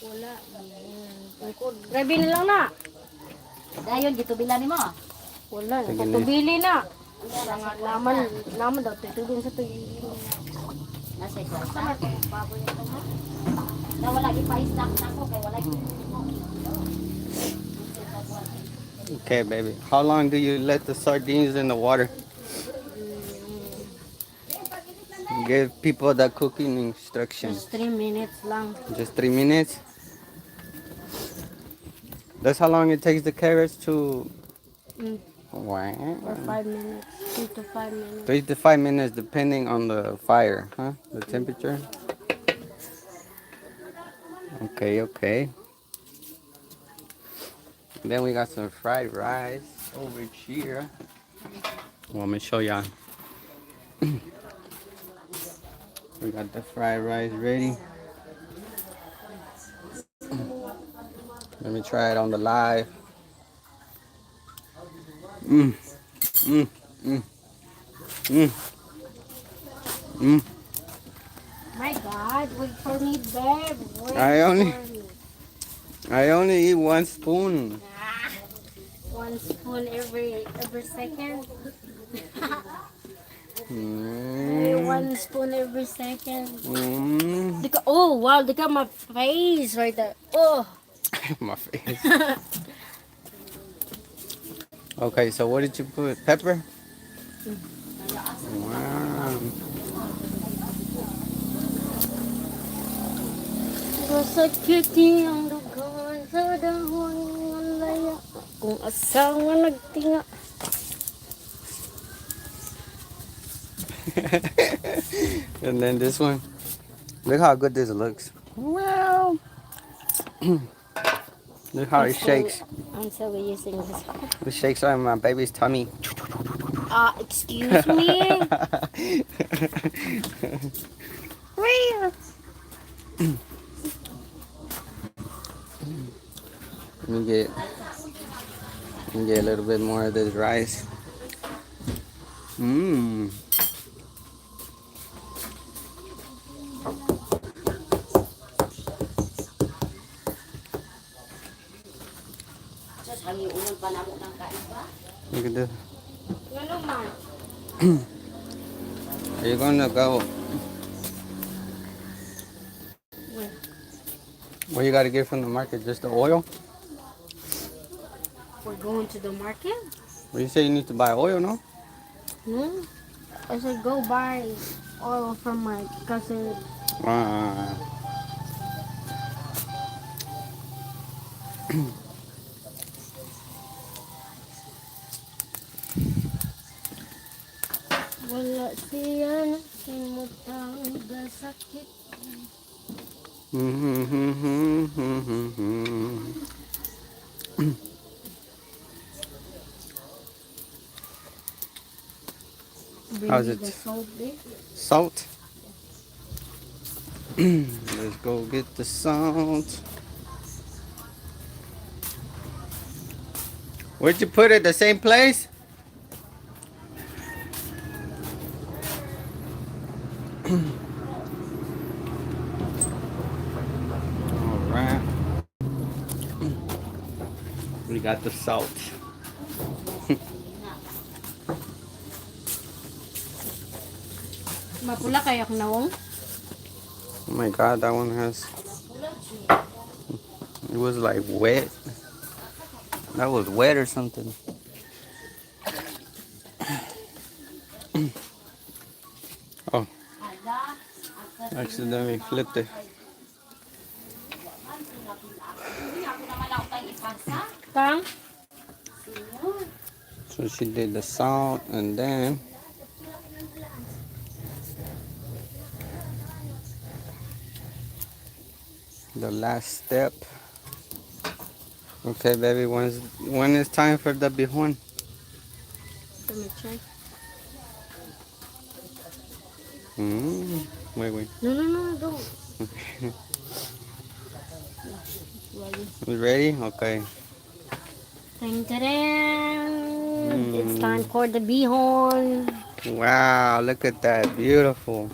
wala. Wala. Grabe na lang na. Dayon, gitubilan ni mo. Wala. Sige na. Patubili na. Naman daw. Tutulong sa tuyo. Nasa kwarta. Na wala ipa-stock na ko kay wala Okay, baby. How long do you let the sardines in the water? Give people the cooking instructions. Just 3 minutes lang. Just 3 minutes? That's how long it takes the carrots to... Wow. Or 5 minutes. 3 to 5 minutes. 3 to 5 minutes depending on the fire, huh? The temperature? Okay, okay. Then we got some fried rice over here. Well, let me show y'all. We got the fried rice ready. Let me try it on the live. Mmm. Mmm. Mmm. Mmm. Mmm. My God, wait for me, babe. Wait I only- for me. I only eat 1 spoon. 1 spoon every second. Mm. 1 spoon every second. Mm. Oh wow, look at my face right there. Oh. My face. Okay, so what did you put? Pepper? Wow. Masakit ang dugaan sa dahon ng laya. Kung asawa nagtinga. And then this one. Look how good this looks. Wow. Look how it shakes. I'm still using this. It shakes on my baby's tummy. Excuse me? Where? Let me get a little bit more of this rice. Mmm. Just hangiunon pa namo ng kain ba? Look at this. Ano man? Are you gonna go? What you gotta get from the market? Just the oil? We're going to the market? Well, you say you need to buy oil, no? No. I said go buy oil from my cousin. Wala siya na simutang gasakit. How's it? The salt there. Salt. Let's go get the salt. Where'd you put it? The same place? Alright. We got the salt. Mapula kaya kung nawong? Oh my god, that one has... It was like wet. That was wet or something. Oh. Accidentally flipped it. Kang? So she did the salt and then... the last step. Okay, baby, when is time for the BIHON? Let me check. Wait. No, don't. You ready? Okay. It's time for the BIHON. Wow, look at that. Beautiful.